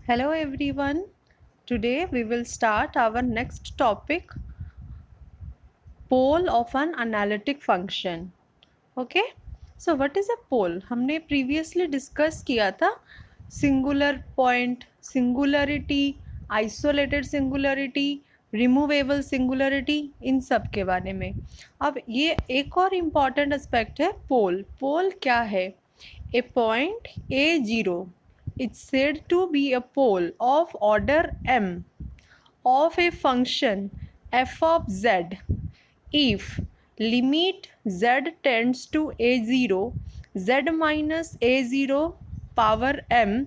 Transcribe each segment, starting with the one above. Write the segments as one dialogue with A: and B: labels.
A: Hello everyone. Today we will start our next topic, pole of an analytic function. Okay? So what is a pole? हमने previously discuss किया था singular point, singularity, isolated singularity, removable singularity, इन सब के बारे में. अब ये एक और important aspect है pole. Pole क्या है? A point A0 is said to be a pole of order m of a function f of z if limit z tends to a0 z minus a0 power m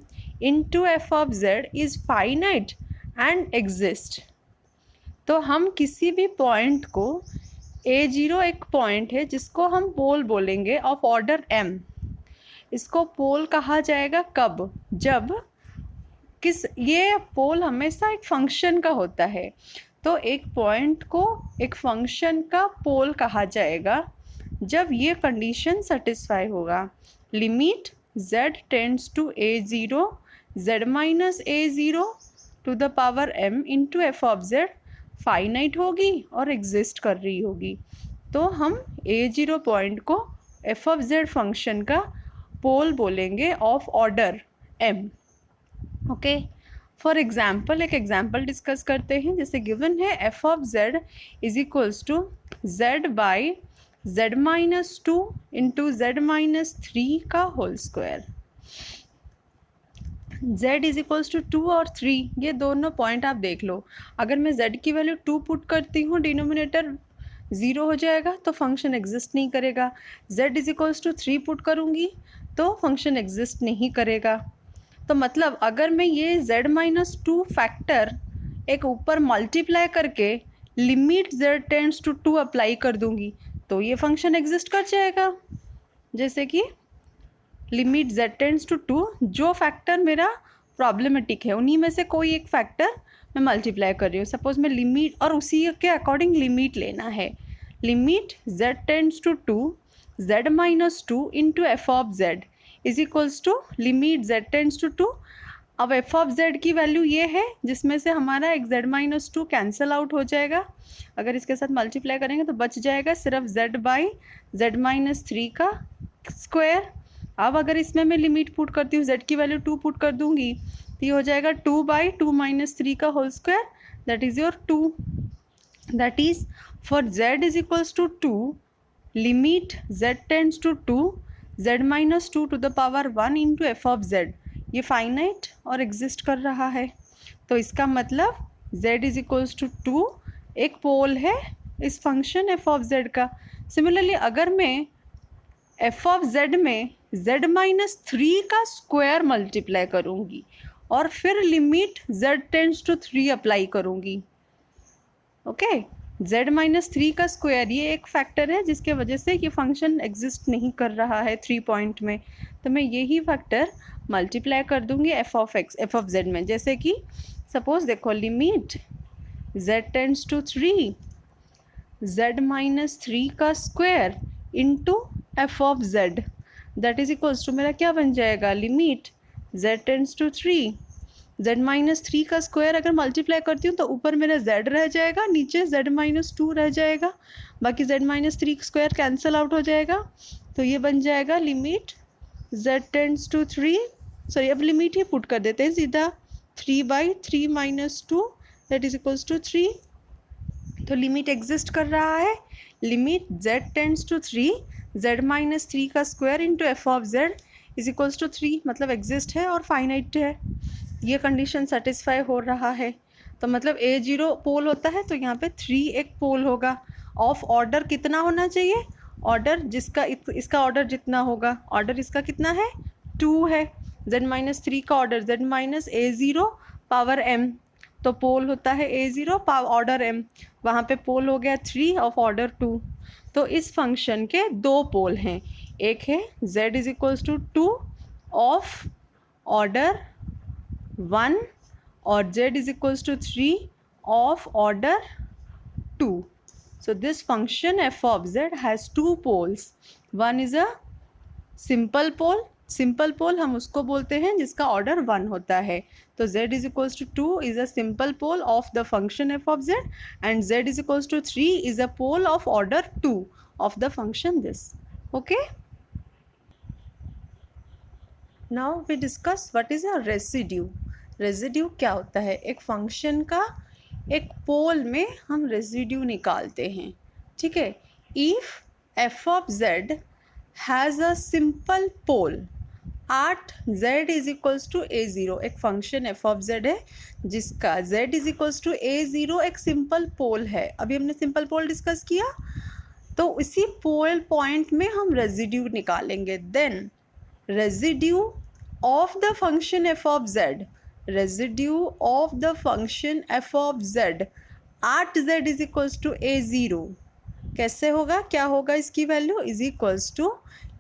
A: into f of z is finite and exist. तो हम किसी भी point को a0 एक point है जिसको हम पोल बोलेंगे ऑफ ऑर्डर m. इसको पोल कहा जाएगा कब? जब ये पोल हमेशा एक फंक्शन का होता है. तो एक पॉइंट को एक फंक्शन का पोल कहा जाएगा जब ये कंडीशन सेटिस्फाई होगा. Limit z tends to a0 z minus a0 to the power m into f of z finite होगी और एग्जिस्ट कर रही होगी. तो हम a0 पॉइंट को एफ ऑफ z फंक्शन का पोल बोलेंगे of order m. Okay, for example एक एग्जाम्पल डिस्कस करते हैं. जैसे गिवन है f of z is equals to z by z minus two into z minus three का whole square. z is equals to 2 और 3, ये दोनों पॉइंट आप देख लो. अगर मैं z की वैल्यू 2 पुट करती हूँ, डिनोमिनेटर 0 हो जाएगा तो फंक्शन एग्जिस्ट नहीं करेगा. z is equals to 3 put करूँगी तो फंक्शन एग्जिस्ट नहीं करेगा. तो मतलब अगर मैं ये z माइनस टू फैक्टर एक ऊपर मल्टीप्लाई करके limit z tends to 2 apply कर दूंगी तो ये फंक्शन एग्जिस्ट कर जाएगा. जैसे कि लिमिट z टेंड्स टू 2, जो फैक्टर मेरा प्रॉब्लमेटिक है उन्हीं में से कोई एक फैक्टर मैं मल्टीप्लाई कर रही हूँ. सपोज मैं लिमिट और उसी के अकॉर्डिंग लिमिट लेना है. Limit z tends to 2 z minus two into f of z is equals to limit z tends to 2. अब एफ ऑफ z की वैल्यू ये है जिसमें से हमारा एक z minus two cancel out हो जाएगा. अगर इसके साथ मल्टीप्लाई करेंगे तो बच जाएगा सिर्फ z by z minus three का स्क्वायर. अब अगर इसमें मैं लिमिट पुट करती हूँ, z की वैल्यू 2 पुट कर दूंगी तो ये हो जाएगा 2 बाई 2 माइनस थ्री का whole square. That is your 2. That is for z is equals to 2 limit z tends to 2 z minus two to the power 1 into f of z. ये finite और exist कर रहा है. तो इसका मतलब z is equals to 2 एक pole है इस फंक्शन एफ ऑफ z का. सिमिलरली अगर मैं एफ ऑफ z में z माइनस थ्री का स्क्वायर मल्टीप्लाई करूँगी और फिर limit z tends to 3 apply करूँगी. ओके, z माइनस थ्री का स्क्वायर ये एक फैक्टर है जिसके वजह से ये फंक्शन एग्जिस्ट नहीं कर रहा है 3 पॉइंट में. तो मैं यही फैक्टर मल्टीप्लाई कर दूंगी एफ ऑफ z में. जैसे कि सपोज देखो limit z tends to 3 z minus three का square into f of z that is equals to मेरा क्या बन जाएगा limit z tends to 3 z minus three का स्क्वायर अगर मल्टीप्लाई करती हूँ तो ऊपर मेरा z रह जाएगा, नीचे z माइनस टू रह जाएगा, बाकी z minus three square cancel out हो जाएगा. तो ये बन जाएगा limit z tends to 3, sorry अब लिमिट ही पुट कर देते हैं सीधा 3 by 3 minus two that is equals to 3. तो लिमिट एग्जिस्ट कर रहा है. Limit z tends to 3 z minus three का square into f of z is equals to 3, मतलब एग्जिस्ट है और फाइनाइट है. ये कंडीशन सेटिस्फाई हो रहा है. तो मतलब a0 पोल होता है तो यहाँ पे 3 एक पोल होगा. ऑफ ऑर्डर कितना होना चाहिए? ऑर्डर जिसका इसका ऑर्डर जितना होगा. ऑर्डर इसका कितना है? 2 है. z माइनस थ्री का order z minus a0 power m. तो पोल होता है a0 पावर ऑर्डर m. वहाँ पे पोल हो गया 3 ऑफ ऑर्डर 2. तो इस फंक्शन के 2 पोल हैं. एक है z is equals to 2 of order 1 और z is equals to 3 of order 2. So this function f of z has 2 poles. One is a simple pole, simple pole हम उसको बोलते हैं जिसका ऑर्डर 1 होता है। तो z is equals to 2 is a simple pole of the function f of z and z is equals to 3 is a pole of order 2 of the function this. Okay, now we discuss what is a residue. Residue क्या होता है? एक function का एक पोल में हम residue निकालते हैं, ठीक है। If f of z has a simple pole at z is equals to a0, एक फंक्शन f ऑफ z है जिसका z is equals to a0 एक सिंपल पोल है। अभी हमने सिंपल पोल डिस्कस किया, तो इसी पोल पॉइंट में हम रेसिड्यू निकालेंगे। Then residue of the function f of z, residue of the function f of z at z is equals to a0 कैसे होगा? क्या होगा इसकी वैल्यू? Is equals to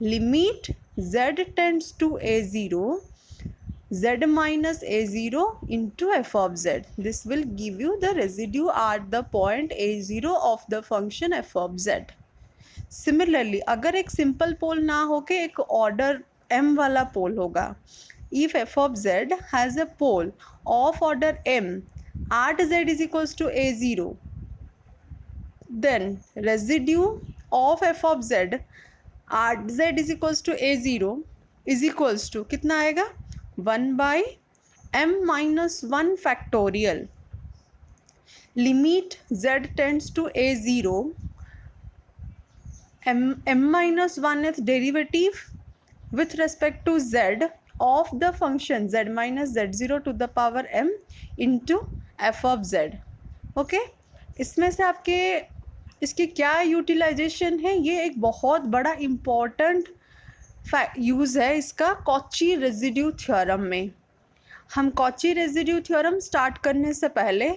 A: limit z tends to a0 z minus a0 into f of z। This will give you the residue at the point a0 of the function f of z। Similarly अगर एक simple पोल ना होके एक order m वाला pole होगा, if f of z has a pole of order m at z is equals to a0, then residue of f of z at z is equals to a0 is equals to कितना आएगा? 1 by m minus 1 factorial limit z tends to a0 m minus 1 is derivative with respect to z of the function z minus z0 to the power m into f of z। Okay, इसमें से आपके इसकी क्या utilisation है? ये एक बहुत बड़ा इम्पॉर्टेंट यूज़ है इसका कॉची रेजिड्यू थ्योरम में। हम कॉची रेजिड्यू थ्योरम स्टार्ट करने से पहले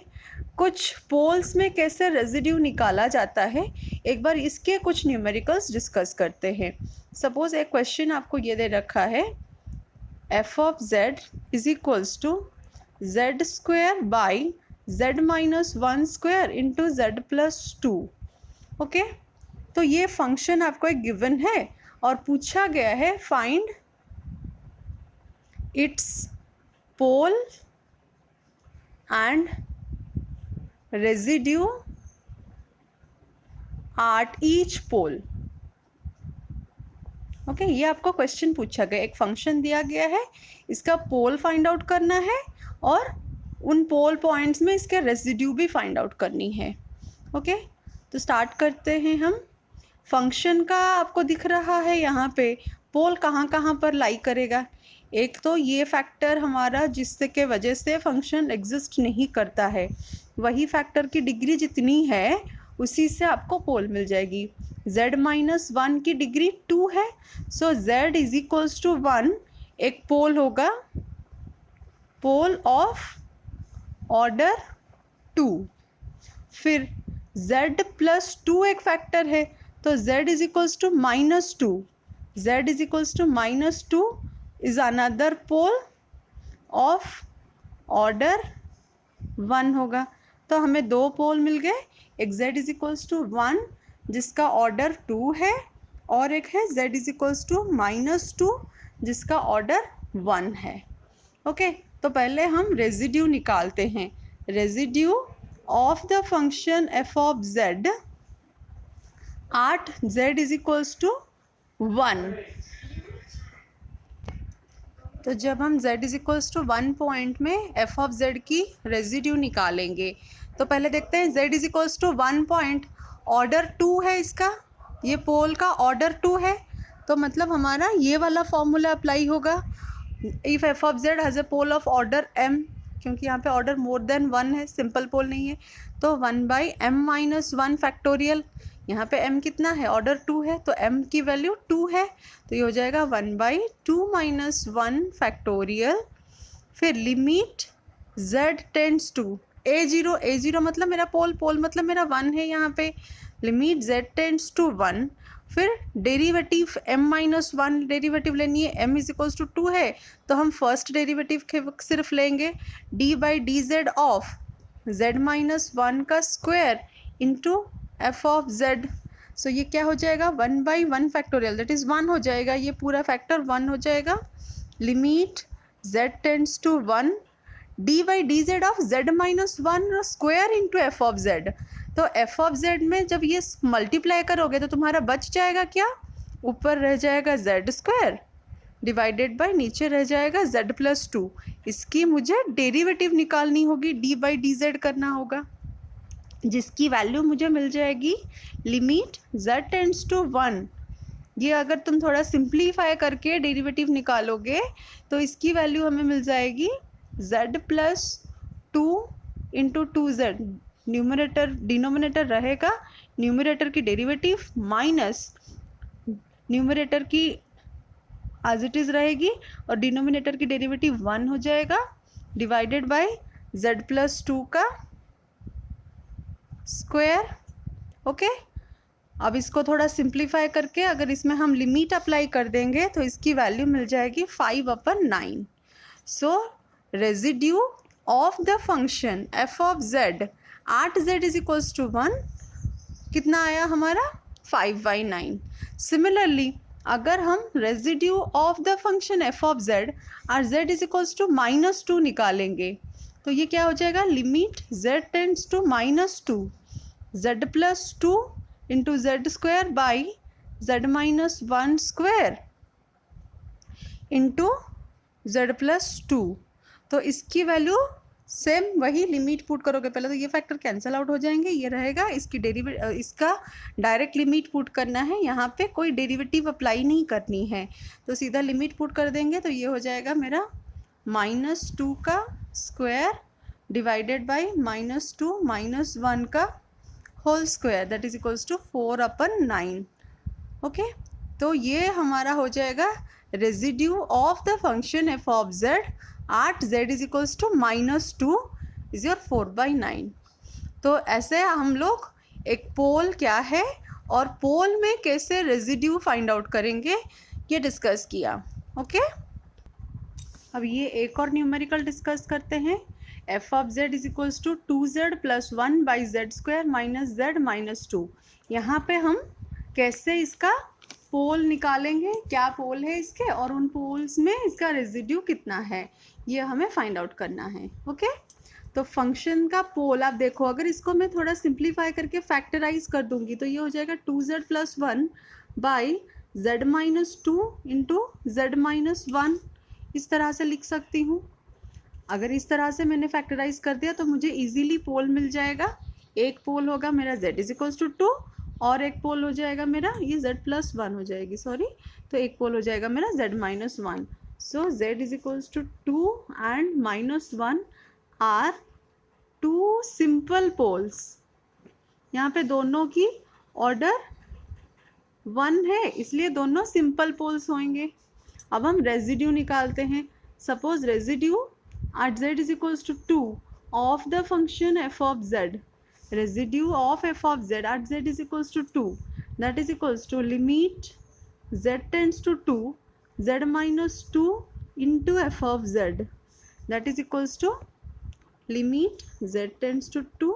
A: कुछ पोल्स में कैसे रेजिड्यू निकाला जाता है, एक बार इसके कुछ न्यूमेरिकल्स डिस्कस करते हैं। सपोज एक क्वेश्चन आपको ये दे रखा है, f of z is equals to z square by z minus 1 square into z plus 2। Okay, तो ये फंक्शन आपको एक गिवन है और पूछा गया है find its pole and residue at each pole. Okay, ये आपको क्वेश्चन पूछा गया, एक फंक्शन दिया गया है, इसका पोल फाइंड आउट करना है और उन पोल पॉइंट्स में इसके रेजिड्यू भी फाइंड आउट करनी है। ओके, तो स्टार्ट करते हैं हम। फंक्शन का आपको दिख रहा है यहाँ पे पोल कहाँ कहाँ पर लाई करेगा। एक तो ये फैक्टर हमारा जिससे के वजह से फंक्शन एग्जिस्ट नहीं करता है, वही फैक्टर की डिग्री जितनी है उसी से आपको पोल मिल जाएगी। z माइनस 1 की डिग्री 2 है, सो z इज इक्वल्स टू 1 एक पोल होगा, पोल ऑफ ऑर्डर 2। फिर z प्लस 2 एक फैक्टर है, तो z is equals to minus 2, z is equals to minus 2 is another pole of order 1 होगा। तो हमें दो पोल मिल गए, एक z इज इक्वल्स टू 1 जिसका ऑर्डर 2 है और एक है z is equals to minus 2 जिसका ऑर्डर 1 है। ओके, तो पहले हम रेजिड्यू निकालते हैं। Residue of the function f of z at z is equals to 1। तो जब हम z is equals to 1 point में f ऑफ z की रेजिड्यू निकालेंगे, तो पहले देखते हैं z is equals to 1 point, order 2 है इसका, ये पोल का ऑर्डर 2 है, तो मतलब हमारा ये वाला फॉर्मूला अप्लाई होगा। If f of z has a pole of order m, क्योंकि यहाँ पे ऑर्डर मोर देन 1 है, सिंपल पोल नहीं है, तो 1 बाई m माइनस 1 फैक्टोरियल। यहाँ पे m कितना है? ऑर्डर 2 है, तो m की वैल्यू 2 है, तो ये हो जाएगा 1 बाई 2 माइनस 1 फैक्टोरियल। फिर limit z tends to a0, a0 मतलब मेरा पोल मतलब मेरा 1 है यहाँ पे, लिमिट z टेंड्स टू 1। फिर डेरिवेटिव m माइनस 1 डेरिवेटिव लेनी है, m इज इक्वल्स टू 2 है, तो हम फर्स्ट डेरिवेटिव सिर्फ लेंगे d by D Z of z minus 1 का square into f of z। सो ये क्या हो जाएगा 1/1 फैक्टोरियल दैट इज़ 1 हो जाएगा, ये पूरा फैक्टर 1 हो जाएगा। Limit z tends to 1 dy dz of z minus 1 square into f of z। तो एफ ऑफ z में जब ये मल्टीप्लाई करोगे तो तुम्हारा बच जाएगा क्या, ऊपर रह जाएगा z स्क्वायर डिवाइडेड बाय नीचे रह जाएगा z प्लस 2। इसकी मुझे डेरिवेटिव निकालनी होगी, डी बाई डी जेड करना होगा, जिसकी वैल्यू मुझे मिल जाएगी लिमिट z टेंड्स टू 1। ये अगर तुम थोड़ा सिंप्लीफाई करके डेरिवेटिव निकालोगे तो इसकी वैल्यू हमें मिल जाएगी z plus 2 into 2z। Numerator denominator रहेगा, न्यूमरेटर की डेरिवेटिव माइनस न्यूमरेटर की एज इट इज़ रहेगी और डिनोमिनेटर की डेरिवेटिव 1 हो जाएगा डिवाइडेड बाय z प्लस 2 का स्क्वायर। ओके, अब इसको थोड़ा सिंप्लीफाई करके अगर इसमें हम लिमिट अप्लाई कर देंगे तो इसकी वैल्यू मिल जाएगी 5/9। So residue of the function f of z at z is equals to 1 कितना आया हमारा 5/9। सिमिलरली अगर हम residue of the function f of z at z is equals to -2 निकालेंगे तो ये क्या हो जाएगा limit z tends to -2 z plus 2 into z square by z minus 1 square into z plus 2। तो इसकी वैल्यू सेम वही लिमिट पुट करोगे, पहले तो ये फैक्टर कैंसिल आउट हो जाएंगे, ये रहेगा, इसकी इसका डायरेक्ट लिमिट पुट करना है, यहाँ पे कोई डेरिवेटिव अप्लाई नहीं करनी है, तो सीधा लिमिट पुट कर देंगे तो ये हो जाएगा मेरा -2 का स्क्वायर डिवाइडेड बाई -2 -1 का whole square that is equals to 4/9। Okay, तो ये हमारा हो जाएगा residue of the function f of z at z is equals to -2 is your 4/9। तो ऐसे हम लोग एक पोल क्या है और पोल में कैसे रेजिड्यू फाइंड आउट करेंगे ये डिस्कस किया। ओके, अब ये एक और न्यूमेरिकल डिस्कस करते हैं। F of z is equals to 2z plus 1 by z square minus z minus 2। यहाँ पे हम कैसे इसका पोल निकालेंगे, क्या पोल है इसके और उन पोल्स में इसका रेजिड्यू कितना है ये हमें फाइंड आउट करना है। ओके, तो फंक्शन का पोल आप देखो, अगर इसको मैं थोड़ा सिंप्लीफाई करके फैक्टराइज कर दूंगी तो ये हो जाएगा 2z plus 1 by z minus 2 into z minus 1, इस तरह से लिख सकती हूँ। अगर इस तरह से मैंने फैक्टराइज कर दिया तो मुझे इजीली पोल मिल जाएगा। एक पोल होगा मेरा z इज इक्वल्स टू 2 और एक पोल हो जाएगा मेरा ये z प्लस 1 हो जाएगी, सॉरी, तो एक पोल हो जाएगा मेरा z minus 1। So z is equals to 2 and -1 are two simple poles. यहाँ पे दोनों की ऑर्डर 1 है इसलिए दोनों सिंपल पोल्स होंगे। अब हम रेजिड्यू निकालते हैं। Suppose residue at z is equals to 2 of the function f of z, residue of f of z at z is equals to 2, that is equals to limit z tends to 2 z minus 2 into f of z, that is equals to limit z tends to 2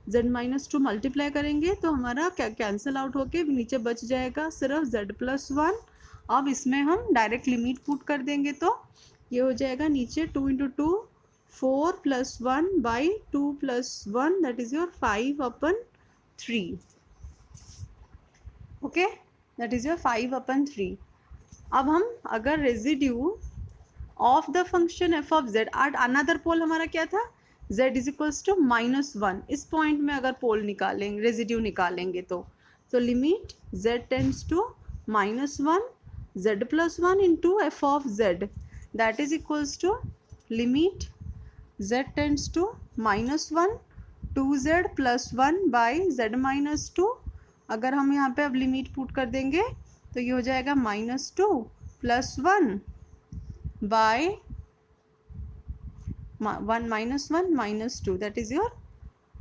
A: z minus 2 multiply करेंगे तो हमारा क्या cancel out होके नीचे बच जाएगा सिर्फ z plus 1। अब इसमें हम डायरेक्ट लिमिट पुट कर देंगे तो ये हो जाएगा नीचे 2 into 2 4 plus 1 by 2 plus 1 that is your 5/3। Okay, that is your 5/3। अब हम अगर residue of the function f of z at another pole हमारा क्या था z इज इक्वल्स टू -1, इस पॉइंट में अगर पोल निकालेंगे रेजिड्यू निकालेंगे तो limit z tends to -1 z plus 1 into f of z that is equals to limit z tends to -1 2z plus 1 by z minus 2। अगर हम यहाँ पे अब लिमिट पुट कर देंगे तो ये हो जाएगा -2 plus 1 by 1 minus 2 that is your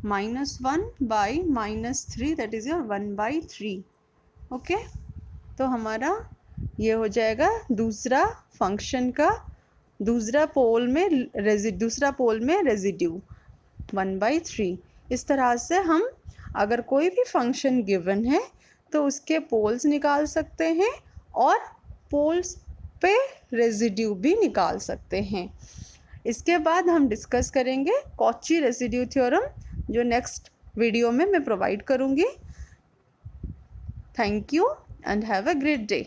A: -1 by -3 that is your 1/3। Okay, तो हमारा ये हो जाएगा दूसरा फंक्शन का दूसरा पोल में रेजिड्यू 1/3। इस तरह से हम अगर कोई भी फंक्शन गिवन है तो उसके पोल्स निकाल सकते हैं और पोल्स पे रेजिड्यू भी निकाल सकते हैं। इसके बाद हम डिस्कस करेंगे कॉची रेजिड्यू थ्योरम, जो नेक्स्ट वीडियो में मैं प्रोवाइड करूँगी। Thank you and have a great day.